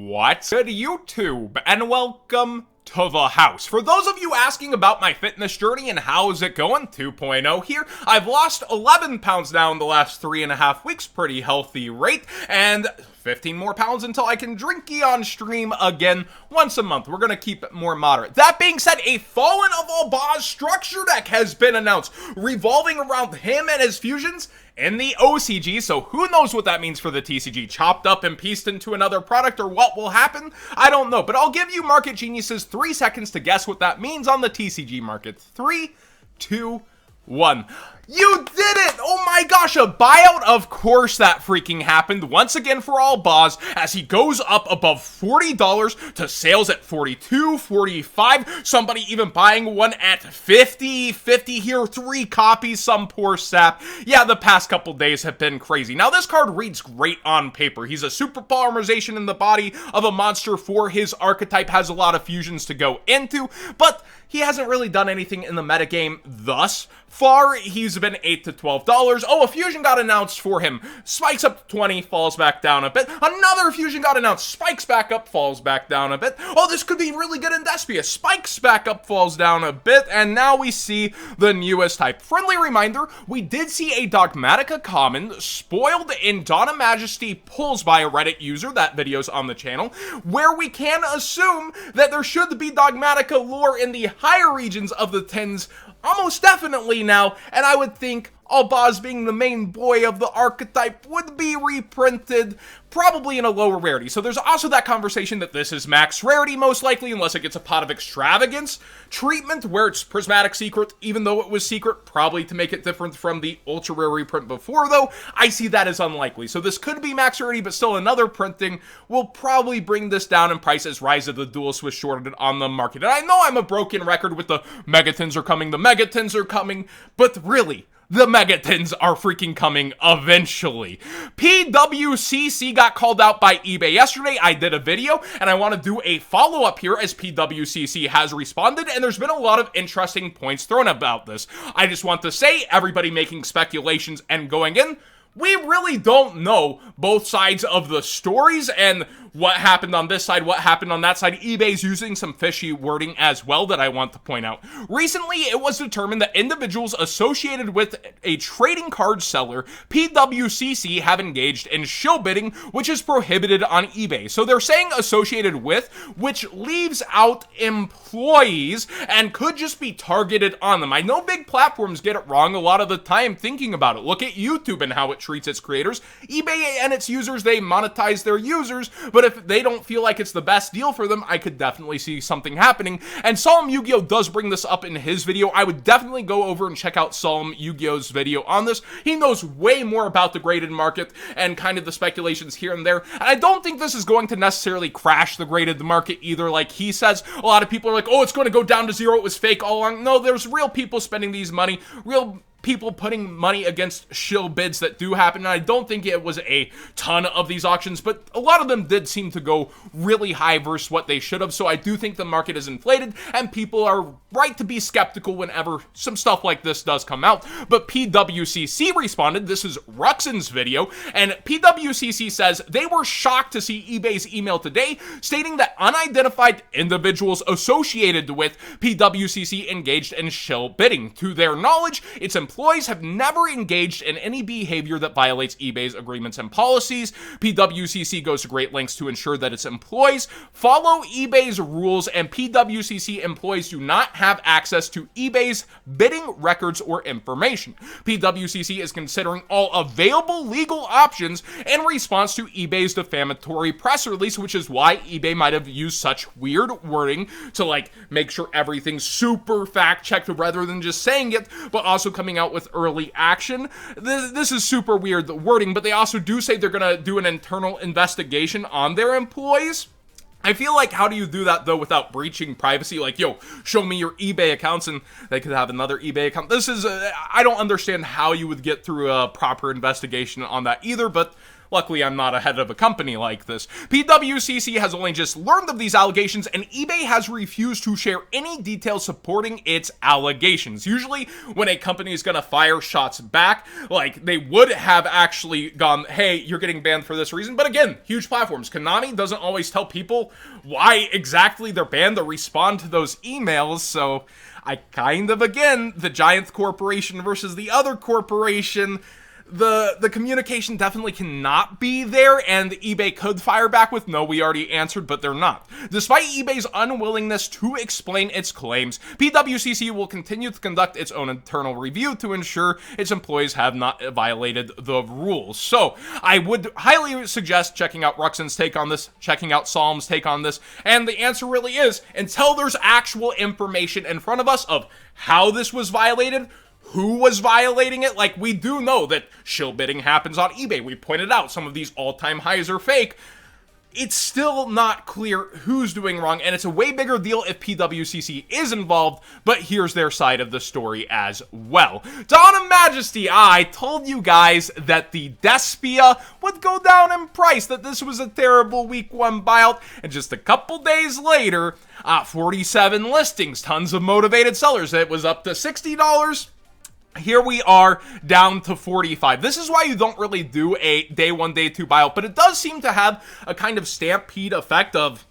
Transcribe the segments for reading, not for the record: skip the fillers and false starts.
What's good, YouTube, and welcome to the house. For those of you asking about my fitness journey and how is it going, 2.0 here, I've lost 11 pounds now in the last 3.5 weeks, pretty healthy rate, and 15 more pounds until I can drinky on stream again once a month. We're gonna keep it more moderate. That being said, a Fallen of Albaz structure deck has been announced, revolving around him and his fusions in the OCG, so who knows what that means for the TCG? Chopped up and pieced into another product, or what will happen? I don't know, but I'll give you Market Geniuses 3 seconds to guess what that means on the TCG market. 3, 2, 1. You did it! Oh my gosh, a buyout? Of course that freaking happened once again for Albaz as he goes up above $40 to sales at $42, $45, somebody even buying one at $50 here, 3 copies, some poor sap. Yeah, the past couple days have been crazy. Now this card reads great on paper. He's a super polymerization in the body of a monster for his archetype, has a lot of fusions to go into, but he hasn't really done anything in the metagame thus far. He's been $8 to $12. Oh, a fusion got announced for him. Spikes up to 20, falls back down a bit. Another fusion got announced. Spikes back up, falls back down a bit. Oh, this could be really good in Despia. Spikes back up, falls down a bit. And now we see the newest type. Friendly reminder, we did see a Dogmatica common spoiled in Donna Majesty pulls by a Reddit user. That video's on the channel, where we can assume that there should be Dogmatica lore in the higher regions of the 10s almost definitely now, and I would think Albaz, being the main boy of the archetype, would be reprinted probably in a lower rarity. So there's also that conversation that this is max rarity most likely, unless it gets a Pot of Extravagance treatment where it's Prismatic Secret, even though it was secret, probably to make it different from the ultra rare reprint before, though I see that as unlikely. So this could be max rarity, but still another printing will probably bring this down in price as Rise of the Duelist was shorted on the market. And I know I'm a broken record with the Megatons are coming, the Megatons are coming, but really, the Megatons are freaking coming eventually. PWCC got called out by eBay yesterday. I did a video, and I want to do a follow-up here as PWCC has responded, and there's been a lot of interesting points thrown about this. I just want to say, everybody making speculations and going in, we really don't know both sides of the stories and what happened on this side, what happened on that side. eBay's using some fishy wording as well that I want to point out. Recently, it was determined that individuals associated with a trading card seller, PWCC, have engaged in shill bidding, which is prohibited on eBay. So they're saying associated with, which leaves out employees and could just be targeted on them. I know big platforms get it wrong a lot of the time thinking about it. Look at YouTube and how it treats its creators. eBay and its users, they monetize their users, but if they don't feel like it's the best deal for them, I could definitely see something happening. And Solemn Yugioh does bring this up in his video. I would definitely go over and check out Solemn Yugioh's video on this. He knows way more about the graded market and kind of the speculations here and there. And I don't think this is going to necessarily crash the graded market either, like he says. A lot of people are like, oh, it's going to go down to zero. It was fake all along. No, there's real people spending these money, real people putting money against shill bids that do happen, and I don't think it was a ton of these auctions, but a lot of them did seem to go really high versus what they should have, so I do think the market is inflated, and people are right to be skeptical whenever some stuff like this does come out. But PWCC responded, this is Ruxin's video, and PWCC says they were shocked to see eBay's email today stating that unidentified individuals associated with PWCC engaged in shill bidding. To their knowledge, its employees have never engaged in any behavior that violates eBay's agreements and policies. PWCC goes to great lengths to ensure that its employees follow eBay's rules, and PWCC employees do not have access to eBay's bidding records or information. PWCC is considering all available legal options in response to eBay's defamatory press release, which is why eBay might have used such weird wording to like make sure everything's super fact-checked rather than just saying it, but also coming out with early action. This is super weird, the wording, but they also do say they're gonna do an internal investigation on their employees. I feel like, how do you do that, though, without breaching privacy? Like, yo, show me your eBay accounts, and they could have another eBay account. This is, I don't understand how you would get through a proper investigation on that either, but Luckily, I'm not a head of a company like this. PWCC has only just learned of these allegations, and eBay has refused to share any details supporting its allegations. Usually, when a company is gonna fire shots back, like, they would have actually gone, hey, you're getting banned for this reason. But again, huge platforms. Konami doesn't always tell people why exactly they're banned or respond to those emails, so I kind of, again, the giant corporation versus the other corporation, the communication definitely cannot be there, and eBay could fire back with, no, we already answered, but they're not. Despite eBay's unwillingness to explain its claims, PWCC will continue to conduct its own internal review to ensure its employees have not violated the rules. So, I would highly suggest checking out Ruxin's take on this, checking out Psalm's take on this, and the answer really is, until there's actual information in front of us of how this was violated, who was violating it. Like, we do know that shill bidding happens on eBay. We pointed out some of these all-time highs are fake. It's still not clear who's doing wrong, and it's a way bigger deal if PWCC is involved, but here's their side of the story as well. Dawn of Majesty, I told you guys that the Despia would go down in price, that this was a terrible week 1 buyout, and just a couple days later, 47 listings, tons of motivated sellers. It was up to $60. Here we are down to 45. This is why you don't really do a day 1, day 2 buyout, but it does seem to have a kind of stampede effect of,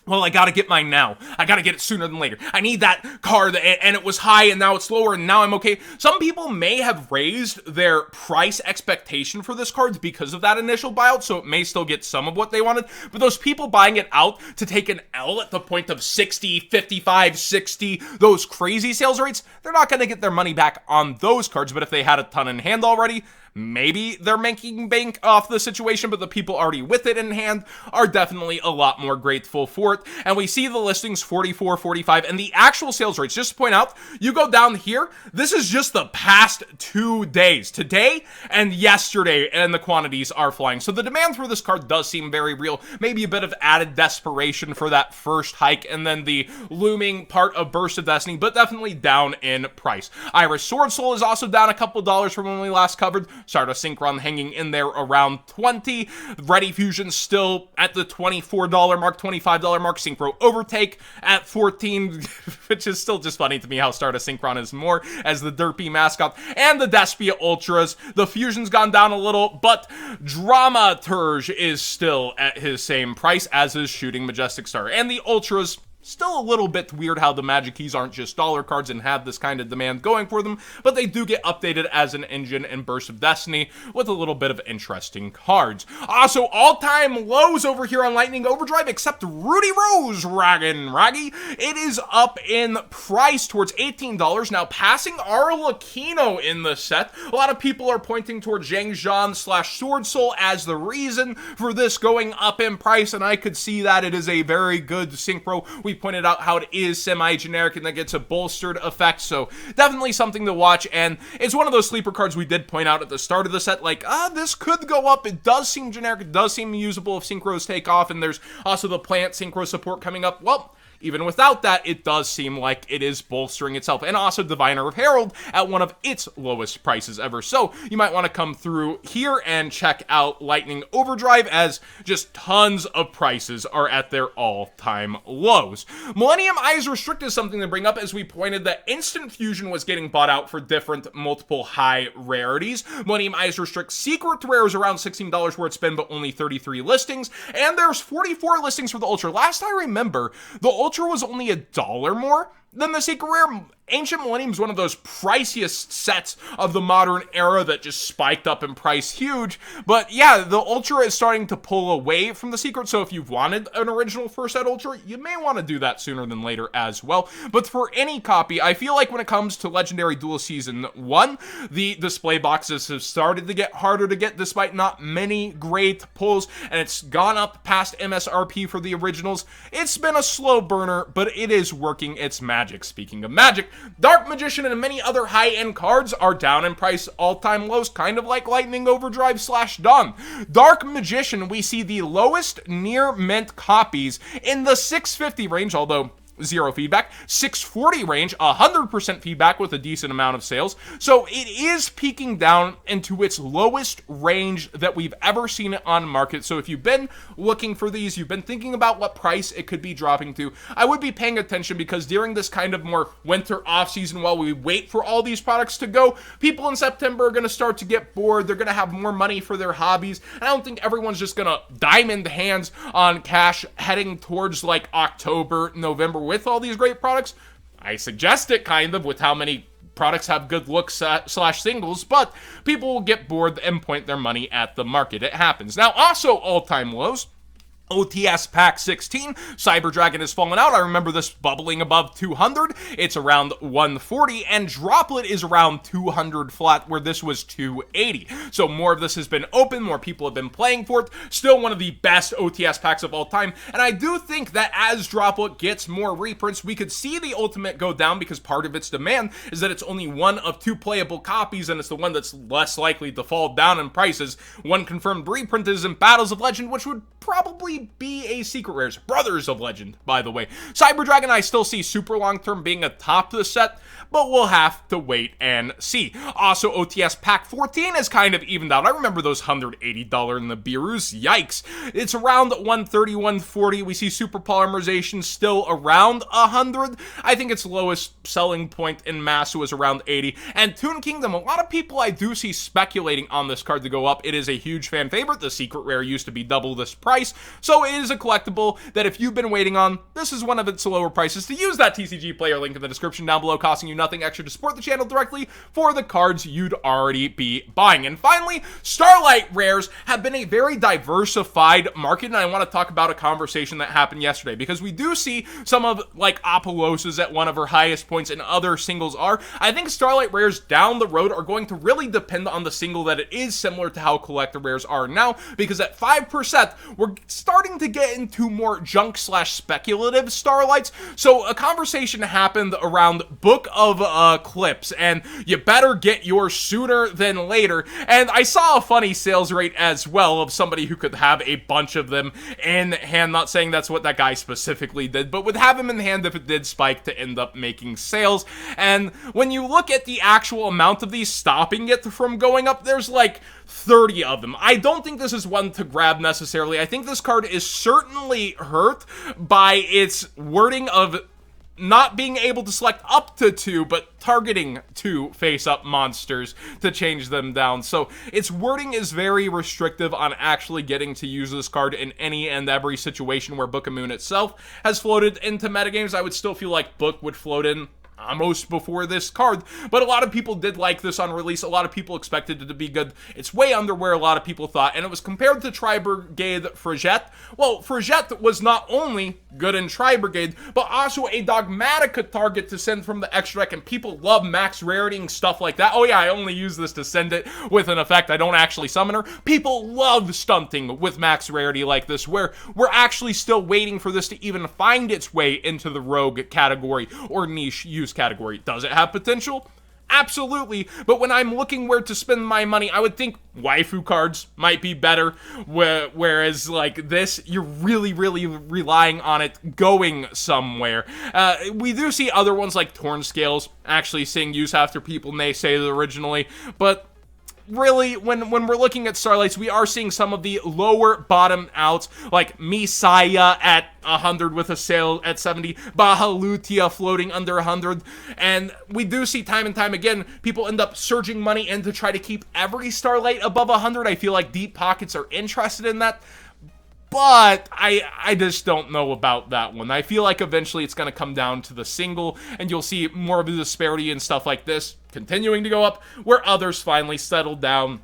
well, I gotta get mine now. I gotta get it sooner than later. I need that car, and it was high, and now it's lower, and now I'm okay. Some people may have raised their price expectation for this card because of that initial buyout, so it may still get some of what they wanted. But those people buying it out to take an L at the point of 60, 55, 60, those crazy sales rates, they're not gonna get their money back on those cards. But if they had a ton in hand already, maybe they're making bank off the situation, but the people already with it in hand are definitely a lot more grateful for it. And we see the listings 44, 45, and the actual sales rates. Just to point out, you go down here, this is just the past 2 days. Today and yesterday, and the quantities are flying. So the demand for this card does seem very real. Maybe a bit of added desperation for that first hike, and then the looming part of Burst of Destiny, but definitely down in price. Iris Sword Soul is also down a couple dollars from when we last covered. Stardust Synchron hanging in there around 20. Ready Fusion still at the $24 mark, $25 mark. Synchro Overtake at 14, which is still just funny to me how Stardust Synchron is more as the derpy mascot. And the Despia Ultras. The Fusion's gone down a little, but Dramaturge is still at his same price, as is Shooting Majestic Star. And the Ultras, still a little bit weird how the Magic Keys aren't just dollar cards and have this kind of demand going for them, but they do get updated as an engine in Burst of Destiny with a little bit of interesting cards. Also, all-time lows over here on Lightning Overdrive, except Rudy Rose Raggy. It is up in price towards $18, now passing Arlecchino in the set. A lot of people are pointing towards Zhang Zhan / Sword Soul as the reason for this going up in price, and I could see that. It is a very good synchro. We pointed out how it is semi-generic and that gets a bolstered effect, so definitely something to watch. And it's one of those sleeper cards we did point out at the start of the set, like, this could go up. It does seem generic, it does seem usable if synchros take off, and there's also the plant synchro support coming up. Well, even without that, it does seem like it is bolstering itself. And also Diviner of Herald at one of its lowest prices ever. So you might want to come through here and check out Lightning Overdrive, as just tons of prices are at their all-time lows. Millennium Eyes Restrict is something to bring up, as we pointed that Instant Fusion was getting bought out for different multiple high rarities. Millennium Eyes Restrict Secret Rare is around $16 where it's been, but only 33 listings. And there's 44 listings for the Ultra. Last I remember, the Ultra was only $1 more than the Secret Rare. Ancient Millennium is one of those priciest sets of the modern era that just spiked up in price huge. But yeah, the Ultra is starting to pull away from the Secret, so if you've wanted an original first set Ultra, you may want to do that sooner than later as well. But for any copy, I feel like when it comes to Legendary Duel Season 1, the display boxes have started to get harder to get despite not many great pulls, and it's gone up past MSRP for the originals. It's been a slow burner, but it is working its magic. Speaking of magic, Dark Magician and many other high-end cards are down in price, all-time lows, kind of like Lightning Overdrive / Dawn. Dark Magician, we see the lowest near mint copies in the 650 range, although 0 feedback, 640 range, 100% feedback with a decent amount of sales. So it is peaking down into its lowest range that we've ever seen it on market. So if you've been looking for these, you've been thinking about what price it could be dropping to, I would be paying attention, because during this kind of more winter off season, while we wait for all these products to go, people in September are going to start to get bored. They're going to have more money for their hobbies. And I don't think everyone's just going to diamond hands on cash heading towards like October, November with all these great products. I suggest it kind of with how many products have good looks slash singles, but people will get bored and point their money at the market. It happens. Now, also all-time lows. OTS Pack 16, Cyber Dragon has fallen out. I remember this bubbling above 200. It's around 140, and Droplet is around 200 flat, where this was 280. So more of this has been open, more people have been playing for it. Still one of the best OTS packs of all time, and I do think that as Droplet gets more reprints, we could see the Ultimate go down, because part of its demand is that it's only one of 2 playable copies, and it's the one that's less likely to fall down in prices. One confirmed reprint is in Battles of Legend, which would probably be a Secret Rares. Brothers of Legend, by the way. Cyber Dragon, I still see super long-term being atop the set, but we'll have to wait and see. Also, OTS Pack 14 is kind of evened out. I remember those $180 Nibiru's. Yikes. It's around 130, 140. We see super polymerization still around 100. I think its lowest selling point in mass was around 80. And Toon Kingdom, a lot of people I do see speculating on this card to go up. It is a huge fan favorite. The Secret Rare used to be double this price, so it is a collectible that if you've been waiting on, this is one of its lower prices. To use that TCG player link in the description down below, costing you nothing extra to support the channel directly for the cards you'd already be buying. And finally, Starlight Rares have been a very diversified market, and I want to talk about a conversation that happened yesterday, because we do see some of, like, Apollosis at one of her highest points, and other singles are. I think Starlight Rares down the road are going to really depend on the single that it is, similar to how Collector Rares are now, because at 5%, we're starting to get into more junk slash speculative Starlights. So a conversation happened around Book of Clips, and you better get yours sooner than later. And I saw a funny sales rate as well of somebody who could have a bunch of them in hand. Not saying that's what that guy specifically did, but would have them in hand if it did spike to end up making sales. And when you look at the actual amount of these stopping it from going up, there's like 30 of them. I don't think this is one to grab necessarily. I think this card is certainly hurt by its wording of not being able to select up to 2, but targeting 2 face-up monsters to change them down. So its wording is very restrictive on actually getting to use this card in any and every situation where Book of Moon itself has floated into metagames. I would still feel like Book would float in almost before this card, but a lot of people did like this on release. A lot of people expected it to be good. It's way under where a lot of people thought, and it was compared to Tri-Brigade Frigette. Well, Frigette was not only good in Tri-Brigade, but also a Dogmatica target to send from the extra deck, and people love max raritying stuff like that. Oh yeah, I only use this to send it with an effect. I don't actually summon her. People love stunting with max rarity like this, where we're actually still waiting for this to even find its way into the rogue category or niche use category. Does it have potential? Absolutely, but when I'm looking where to spend my money, I would think waifu cards might be better, whereas like this, you're really relying on it going somewhere. We do see other ones like Torn Scales actually seeing use after people naysay it originally, but really, when we're looking at Starlights, we are seeing some of the lower bottom outs, like Messiah at 100 with a sale at 70, Bahalutia floating under 100, and we do see time and time again, people end up surging money in to try to keep every Starlight above 100. I feel like deep pockets are interested in that, but I just don't know about that one. I feel like eventually it's going to come down to the single, and you'll see more of the disparity and stuff like this continuing to go up, where others finally settle down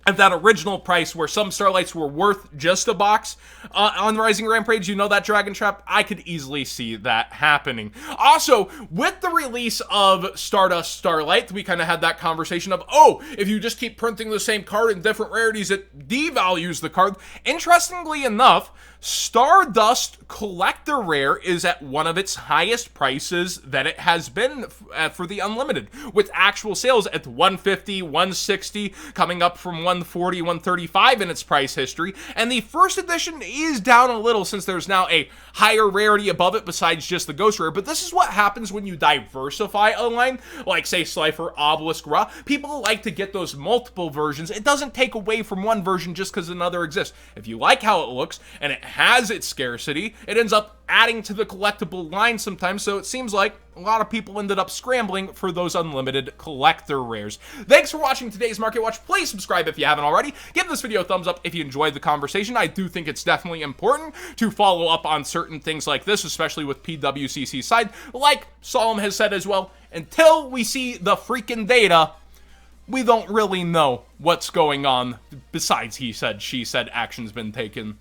at that original price where some Starlights were worth just a box on Rising Rampage. You know that Dragon Trap? I could easily see that happening. Also, with the release of Stardust Starlight, we kind of had that conversation of, oh, if you just keep printing the same card in different rarities, it devalues the card. Interestingly enough, Stardust Collector Rare is at one of its highest prices that it has been for the Unlimited, with actual sales at 150, 160, coming up from 140, 135 in its price history, and the first edition is down a little since there's now a higher rarity above it besides just the ghost rare. But this is what happens when you diversify a line, like say Slifer, Obelisk, Ra. People like to get those multiple versions. It doesn't take away from one version just because another exists. If you like how it looks and it has its scarcity, it ends up adding to the collectible line sometimes, so it seems like a lot of people ended up scrambling for those unlimited collector rares. Thanks for watching today's Market Watch. Please subscribe if you haven't already. Give this video a thumbs up if you enjoyed the conversation. I do think it's definitely important to follow up on certain things like this, especially with PWCC side. Like Solemn has said as well, until we see the freaking data, we don't really know what's going on besides he said, she said, action's been taken.